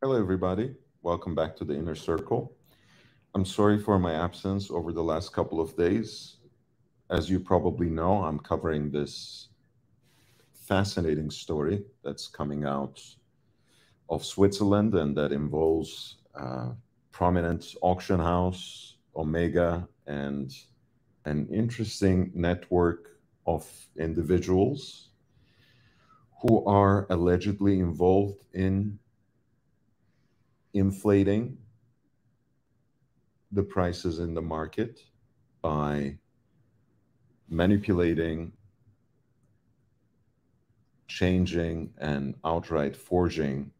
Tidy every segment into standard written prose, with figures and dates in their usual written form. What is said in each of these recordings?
Hello, everybody. Welcome back to the Inner Circle. I'm sorry for my absence over the last couple of days. As you probably know, I'm covering this fascinating story that's coming out of Switzerland and that involves prominent auction house, Omega, and an interesting network of individuals who are allegedly involved in inflating the prices in the market by manipulating, changing, and outright forging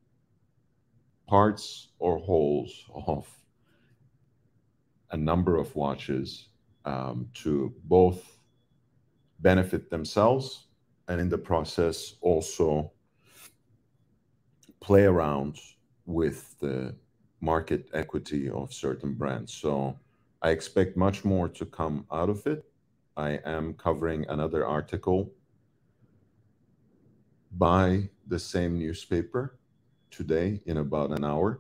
parts or holes of a number of watches to both benefit themselves and in the process also play around with the market equity of certain brands. So I expect much more to come out of it. I am covering another article by the same newspaper today in about an hour.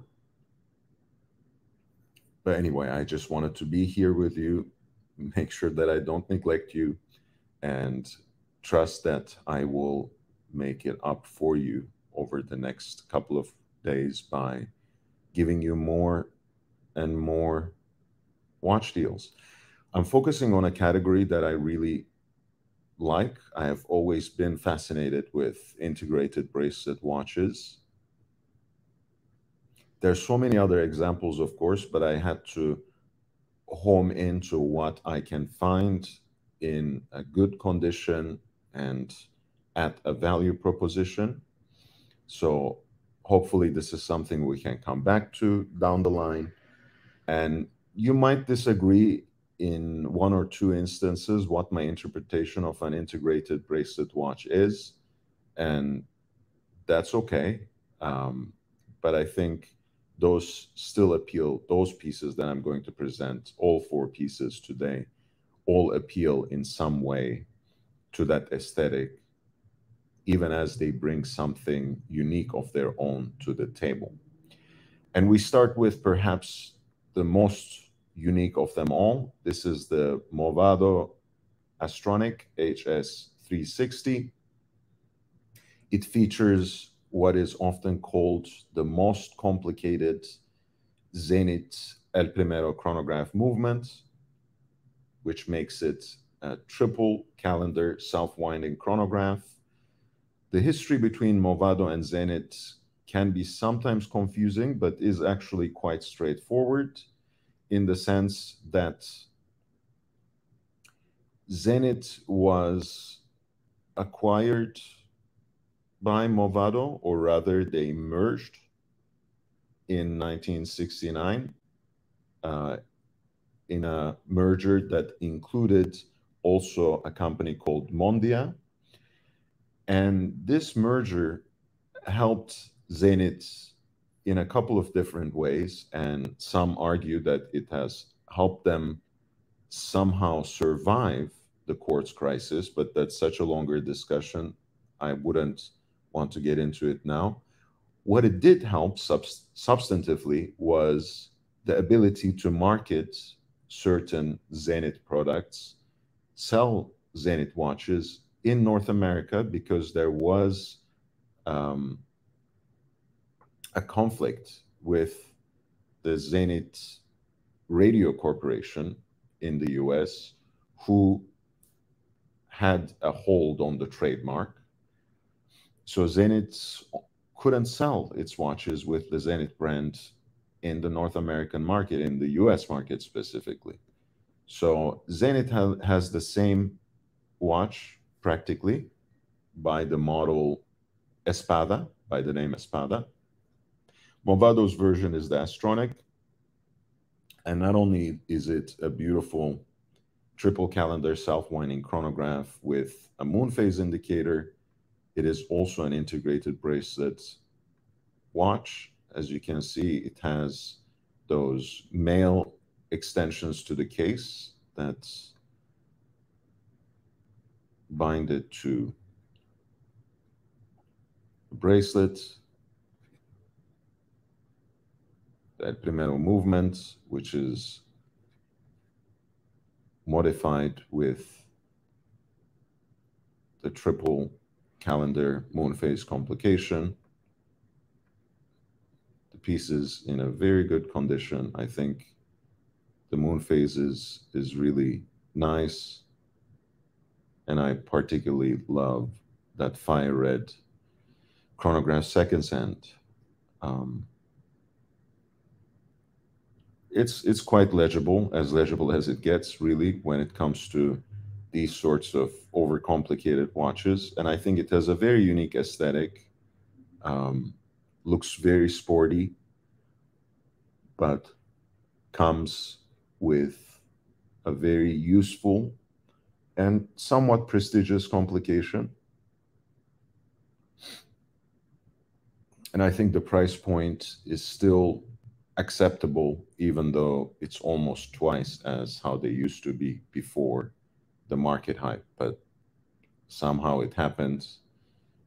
But anyway, I just wanted to be here with you, make sure that I don't neglect you, and trust that I will make it up for you over the next couple of days by giving you more and more watch deals. I'm focusing on a category that I really like. I have always been fascinated with integrated bracelet watches. There's so many other examples, of course, but I had to home into what I can find in a good condition and at a value proposition. So hopefully this is something we can come back to down the line. And you might disagree in one or two instances what my interpretation of an integrated bracelet watch is, and that's okay. But I think those still appeal, those pieces that I'm going to present, all four pieces today, all appeal in some way to that aesthetic, even as they bring something unique of their own to the table. And we start with perhaps the most unique of them all. This is the Movado Astronic HS360. It features what is often called the most complicated Zenith El Primero chronograph movement, which makes it a triple calendar self-winding chronograph. The history between Movado and Zenith can be sometimes confusing, but is actually quite straightforward in the sense that Zenith was acquired by Movado, or rather they merged in 1969 in a merger that included also a company called Mondia. And this merger helped Zenith in a couple of different ways, and some argue that it has helped them somehow survive the quartz crisis, but that's such a longer discussion. I wouldn't want to get into it now. What it did help substantively was the ability to market certain Zenith products, sell Zenith watches in North America, because there was a conflict with the Zenith Radio Corporation in the US, who had a hold on the trademark. So Zenith couldn't sell its watches with the Zenith brand in the North American market, in the US market specifically. So Zenith has the same watch practically by the model Espada, by the name Espada. Movado's version is the Astronic. And not only is it a beautiful triple calendar self-winding chronograph with a moon phase indicator, it is also an integrated bracelet watch. As you can see, it has those male extensions to the case that bind it to the bracelet. the primero movement, which is modified with the triple calendar moon phase complication. The piece is in a very good condition. I think the moon phase is really nice. And I particularly love that fire red chronograph seconds hand. It's quite legible as it gets, really, when it comes to these sorts of overcomplicated watches. And I think it has a very unique aesthetic. Looks very sporty, but comes with a very useful and somewhat prestigious complication. And I think the price point is still acceptable, even though it's almost twice as how they used to be before the market hype. But somehow it happens,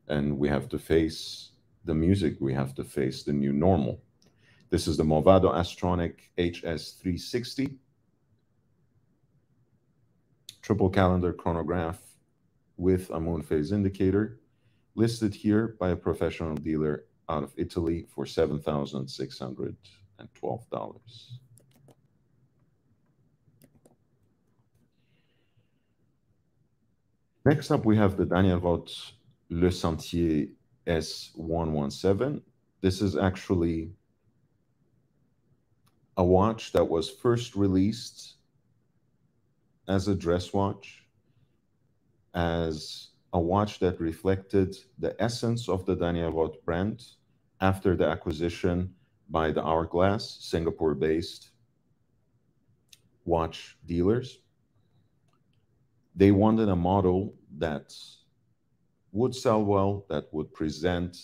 and we have to face the music. We have to face the new normal. This is the Movado Astronic HS360 triple calendar chronograph with a moon phase indicator, listed here by a professional dealer out of Italy for $7,612. Next up, we have the Daniel Roth Le Sentier S117. This is actually a watch that was first released as a dress watch, as a watch that reflected the essence of the Daniel Roth brand after the acquisition by the Hourglass, Singapore-based watch dealers. They wanted a model that would sell well, that would present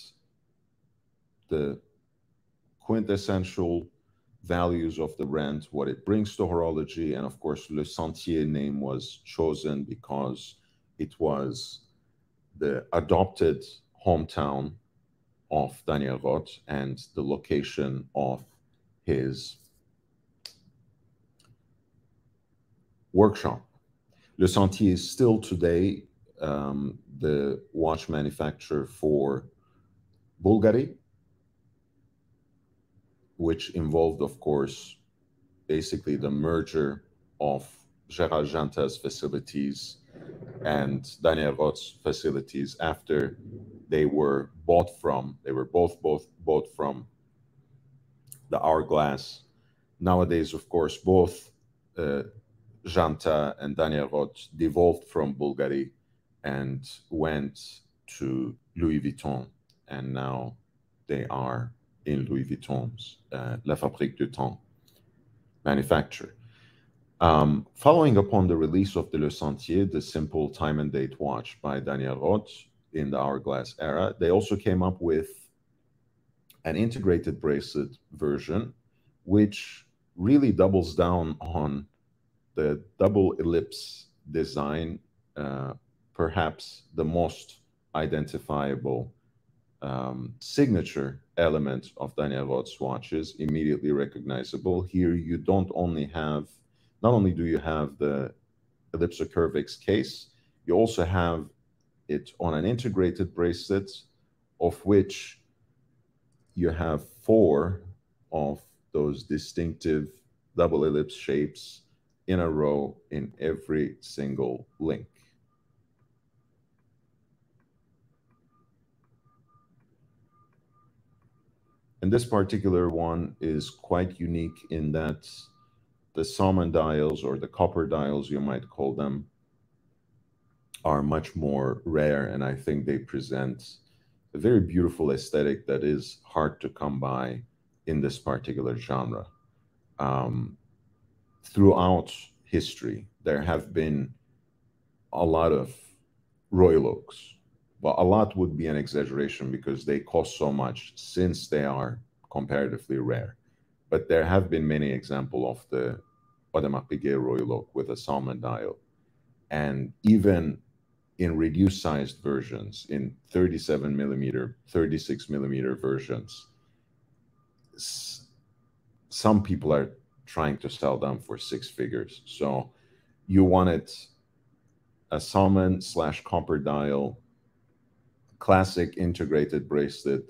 the quintessential values of the brand, what it brings to horology. And of course, Le Sentier name was chosen because it was the adopted hometown of Daniel Roth and the location of his workshop. Le Sentier is still today the watch manufacturer for Bulgari, which involved, of course, basically the merger of Gérald Janta's facilities and Daniel Roth's facilities after they were both bought from the Hourglass. Nowadays, of course, both Janta and Daniel Roth devolved from Bulgari and went to Louis Vuitton, and now they are in Louis Vuitton's La Fabrique du Temps manufacture. Following upon the release of the Le Sentier, the simple time and date watch by Daniel Roth in the Hourglass era, they also came up with an integrated bracelet version, which really doubles down on the double ellipse design, perhaps the most identifiable signature element of Daniel Roth's watches, immediately recognizable. Here you not only do you have the ellipsocurvix case, you also have it on an integrated bracelet, of which you have 4 of those distinctive double ellipse shapes in a row in every single link. And this particular one is quite unique in that the salmon dials, or the copper dials you might call them, are much more rare, and I think they present a very beautiful aesthetic that is hard to come by in this particular genre. Throughout history, there have been a lot of Royal Oaks. Well, a lot would be an exaggeration because they cost so much, since they are comparatively rare. But there have been many examples of the Audemars Piguet Royal Oak with a salmon dial. And even in reduced sized versions, in 37 millimeter, 36 millimeter versions, some people are trying to sell them for six figures. So you wanted a salmon / copper dial, classic integrated bracelet,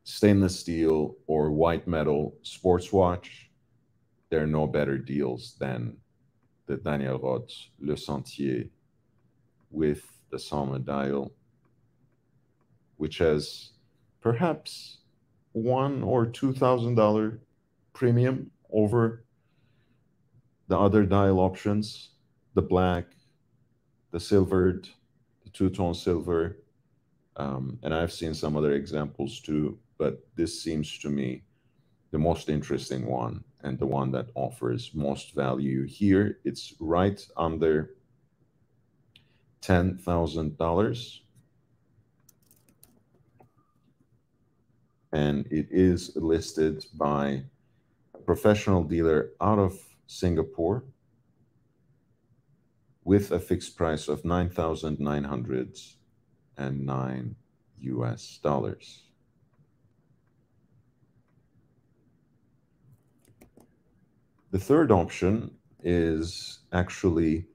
stainless steel or white metal sports watch, there are no better deals than the Daniel Roth Le Sentier with the salmon dial, which has perhaps $1,000 or $2,000 premium over the other dial options, the black, the silvered, the two-tone silver, and I've seen some other examples too, but this seems to me the most interesting one and the one that offers most value here. It's right under $10,000. And it is listed by a professional dealer out of Singapore with a fixed price of $9,909 US dollars. The third option is actually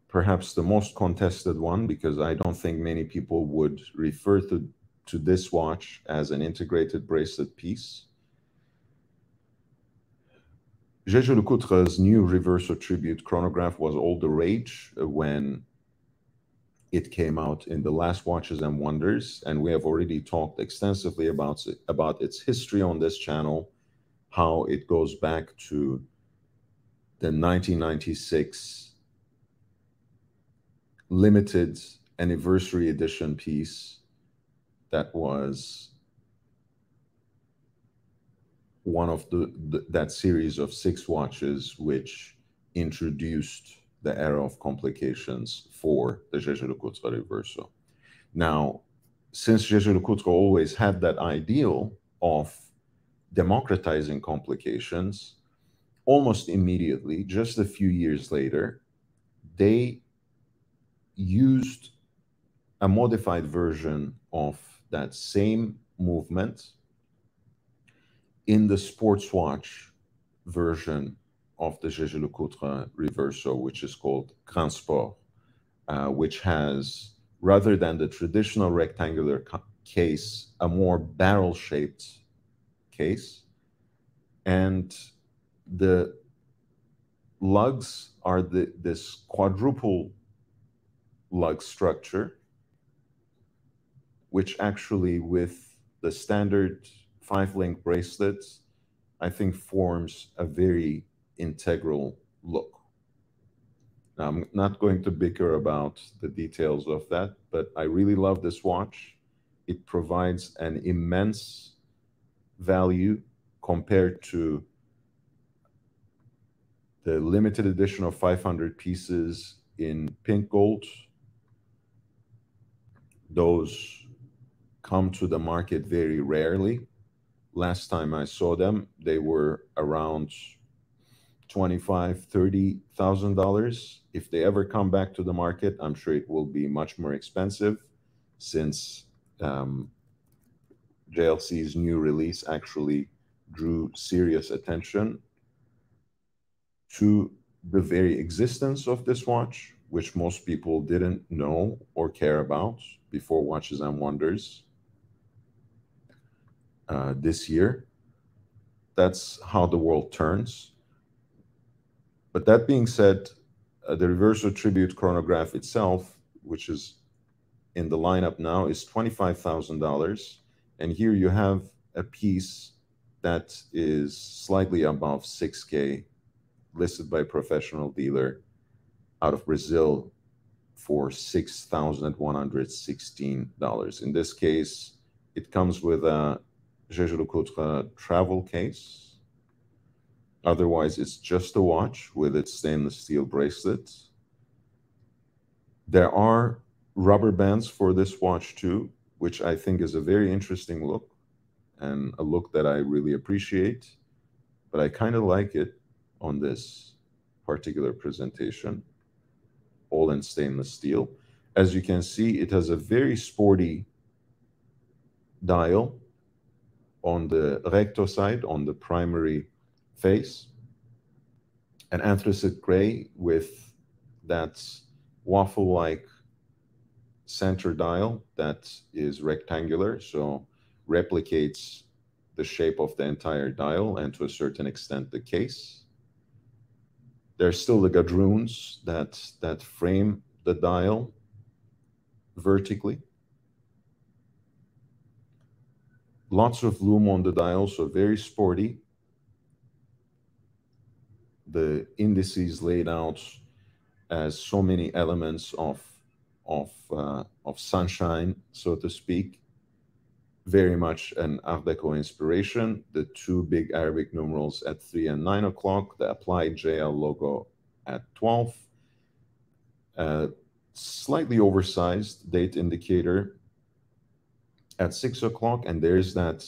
perhaps the most contested one, because I don't think many people would refer to this watch as an integrated bracelet piece. Jaeger-LeCoultre's new reverso tribute chronograph was all the rage when it came out in the last Watches and Wonders, and we have already talked extensively about its history on this channel, how it goes back to the 1996 limited anniversary edition piece that was one of that series of 6 watches which introduced the era of complications for the Jaeger-LeCoultre Reverso. Now, since Jaeger-LeCoultre always had that ideal of democratizing complications, almost immediately, just a few years later, they used a modified version of that same movement in the sports watch version of the Jaeger-LeCoultre Reverso, which is called Grand Sport, which has, rather than the traditional rectangular case, a more barrel-shaped case. And the lugs are this quadruple lug structure, which actually with the standard 5-link bracelets, I think forms a very integral look. Now, I'm not going to bicker about the details of that, but I really love this watch. It provides an immense value compared to the limited edition of 500 pieces in pink gold. Those come to the market very rarely. Last time I saw them, they were around $25,000, $30,000. If they ever come back to the market, I'm sure it will be much more expensive, since JLC's new release actually drew serious attention to the very existence of this watch, which most people didn't know or care about before Watches and Wonders this year. That's how the world turns. But that being said, the Reverso Tribute chronograph itself, which is in the lineup now, is $25,000. And here you have a piece that is slightly above 6K, listed by a professional dealer out of Brazil for $6,116. In this case, it comes with a Jaeger-LeCoultre travel case. Otherwise, it's just a watch with its stainless steel bracelet. There are rubber bands for this watch too, which I think is a very interesting look, and a look that I really appreciate, but I kind of like it on this particular presentation, all in stainless steel. As you can see, it has a very sporty dial, on the recto side, on the primary face, an anthracite gray with that waffle-like center dial that is rectangular, so replicates the shape of the entire dial and to a certain extent the case. There's still the gadroons that frame the dial vertically. Lots of lume on the dial, so very sporty. The indices laid out as so many elements of sunshine, so to speak. Very much an Art Deco inspiration. The two big Arabic numerals at 3 and 9 o'clock, the applied JL logo at 12, slightly oversized date indicator at 6 o'clock, and there's that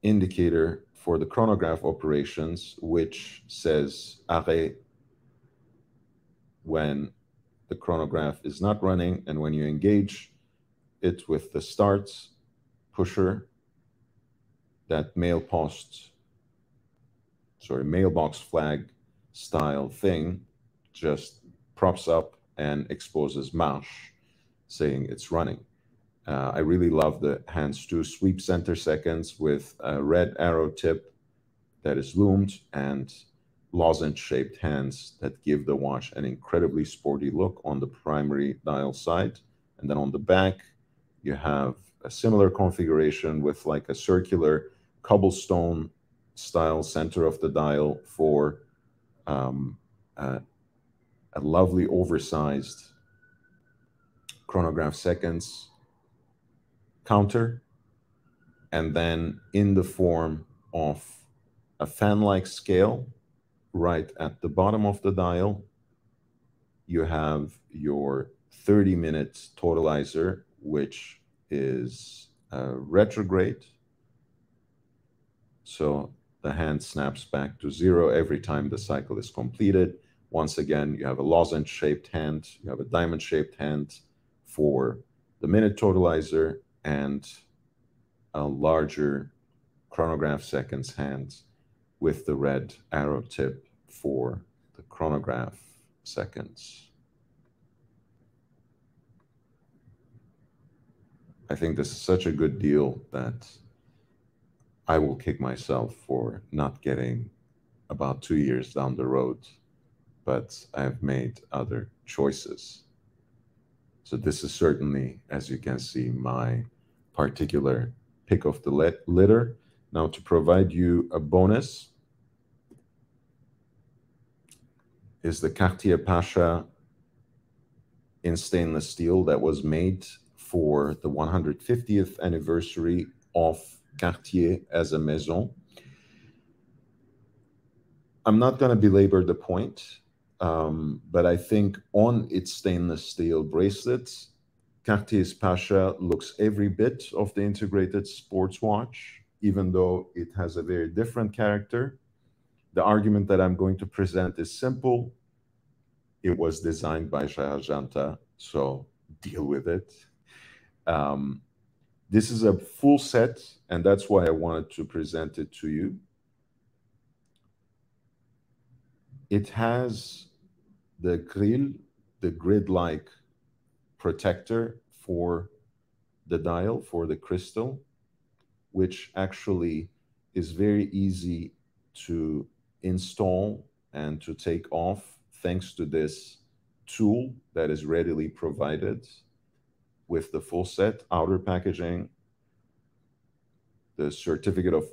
indicator for the chronograph operations, which says arrêt when the chronograph is not running, and when you engage it with the start pusher, that mailbox flag style thing just props up and exposes marche, saying it's running. I really love the hands too. Sweep center seconds with a red arrow tip that is loomed and lozenge-shaped hands that give the watch an incredibly sporty look on the primary dial side. And then on the back, you have a similar configuration with like a circular cobblestone style center of the dial for a lovely oversized chronograph seconds counter, and then in the form of a fan-like scale right at the bottom of the dial, you have your 30-minute totalizer, which is retrograde. So the hand snaps back to 0 every time the cycle is completed. Once again, you have a lozenge-shaped hand, you have a diamond-shaped hand for the minute totalizer, and a larger chronograph seconds hand with the red arrow tip for the chronograph seconds. I think this is such a good deal that I will kick myself for not getting about 2 years down the road, but I've made other choices. So this is certainly, as you can see, my particular pick of the litter. Now, to provide you a bonus is the Cartier Pasha in stainless steel that was made for the 150th anniversary of Cartier as a maison. I'm not going to belabor the point, but I think on its stainless steel bracelets, Cartier's Pasha looks every bit of the integrated sports watch, even though it has a very different character. The argument that I'm going to present is simple. It was designed by Jaeger-Lecoultre, so deal with it. This is a full set, and that's why I wanted to present it to you. It has the grill, the grid-like protector for the dial, for the crystal, which actually is very easy to install and to take off thanks to this tool that is readily provided with the full set, outer packaging, the certificate of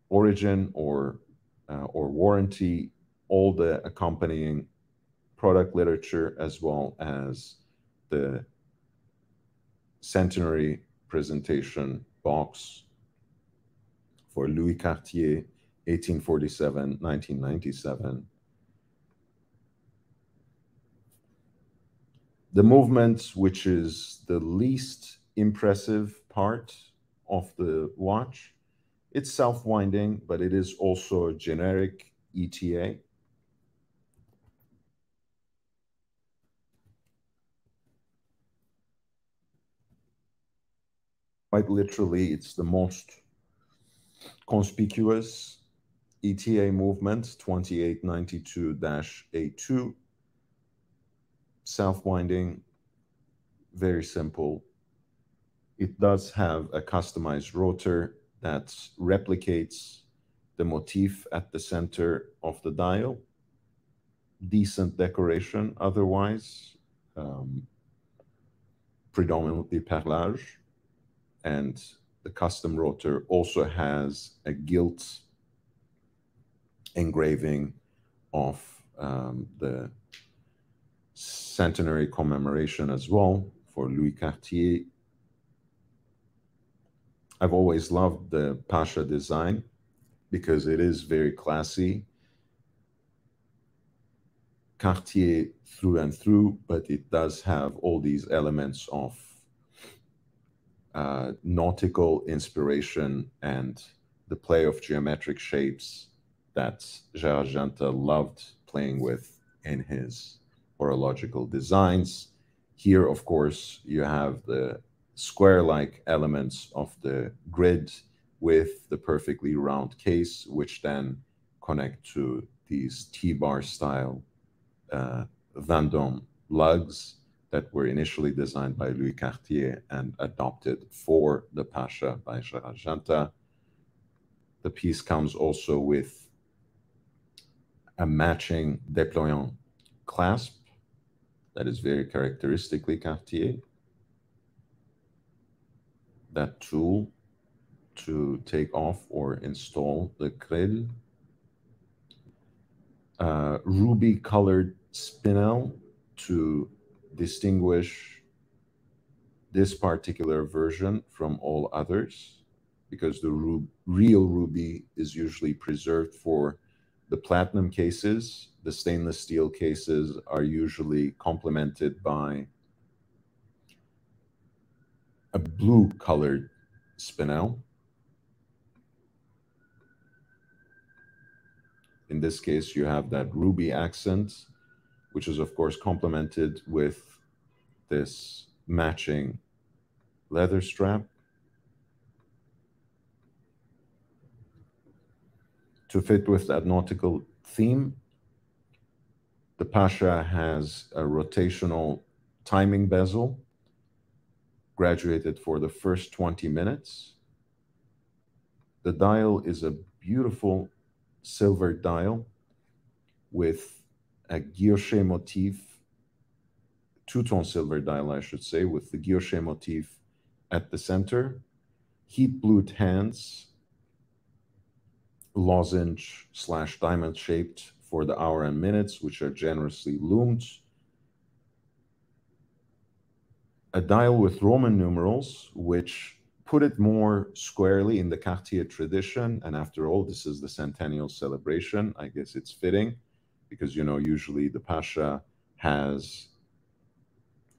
origin or warranty, all the accompanying product literature, as well as the centenary presentation box for Louis Cartier, 1847-1997. The movement, which is the least impressive part of the watch, it's self-winding, but it is also a generic ETA. Quite literally, it's the most conspicuous ETA movement, 2892-A2, self-winding, very simple. It does have a customized rotor that replicates the motif at the center of the dial. Decent decoration otherwise, predominantly perlage, and the custom rotor also has a gilt engraving of the centenary commemoration as well for Louis Cartier. I've always loved the Pasha design because it is very classy. Cartier through and through, but it does have all these elements of nautical inspiration and the play of geometric shapes that Jaeger-Lecoultre loved playing with in his horological designs. Here, of course, you have the square-like elements of the grid with the perfectly round case, which then connect to these T-bar style Vendôme lugs that were initially designed by Louis Cartier and adopted for the Pasha by Jaeger-Lecoultre. The piece comes also with a matching déployant clasp that is very characteristically Cartier. That tool to take off or install the grille. Ruby colored spinel to distinguish this particular version from all others, because the real ruby is usually preserved for the platinum cases. The stainless steel cases are usually complemented by a blue colored spinel. In this case, you have that ruby accent, which is of course complemented with this matching leather strap. To fit with that nautical theme, the Pasha has a rotational timing bezel graduated for the first 20 minutes. The dial is a beautiful silver dial with a guilloche motif, two-tone silver dial, I should say, with the guilloche motif at the center, heat blued hands, lozenge / diamond shaped for the hour and minutes, which are generously loomed. A dial with Roman numerals, which put it more squarely in the Cartier tradition. And after all, this is the centennial celebration. I guess it's fitting because, you know, usually the Pasha has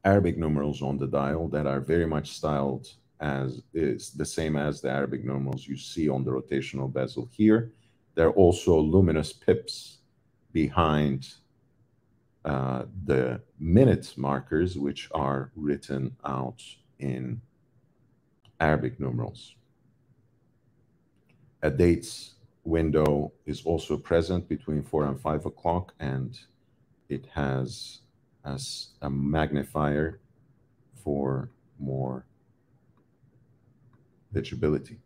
Arabic numerals on the dial that are very much styled as is the same as the Arabic numerals you see on the rotational bezel here. There are also luminous pips behind the minute markers, which are written out in Arabic numerals. A dates window is also present between 4 and 5 o'clock, and it has a magnifier for more legibility.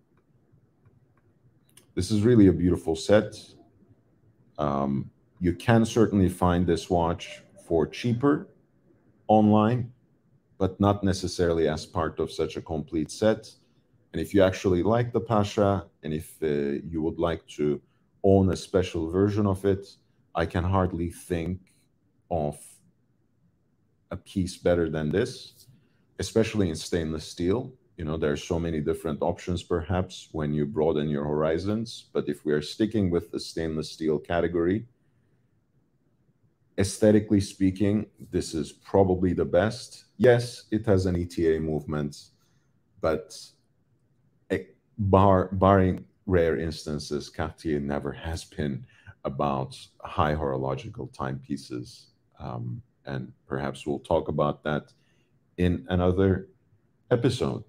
This is really a beautiful set. You can certainly find this watch for cheaper online, but not necessarily as part of such a complete set. And if you actually like the Pasha, and if you would like to own a special version of it, I can hardly think of a piece better than this, especially in stainless steel. You know, there are so many different options perhaps when you broaden your horizons, but if we are sticking with the stainless steel category, aesthetically speaking, this is probably the best. Yes, it has an ETA movement, but barring rare instances, Cartier never has been about high horological timepieces. And perhaps we'll talk about that in another episode.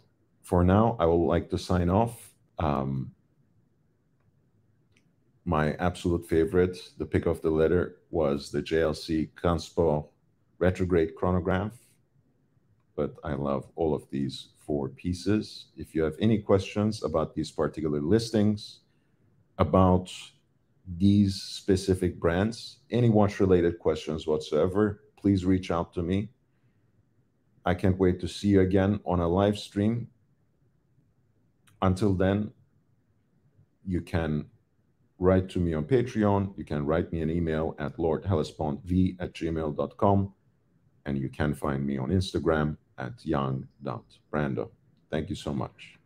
For now, I would like to sign off. My absolute favorite, the pick of the litter, was the JLC Transport retrograde chronograph, but I love all of these 4 pieces. If you have any questions about these particular listings, about these specific brands, any watch-related questions whatsoever, please reach out to me. I can't wait to see you again on a live stream. Until then, you can write to me on Patreon. You can write me an email at lordhellespontv@gmail.com. And you can find me on Instagram at young.brando. Thank you so much.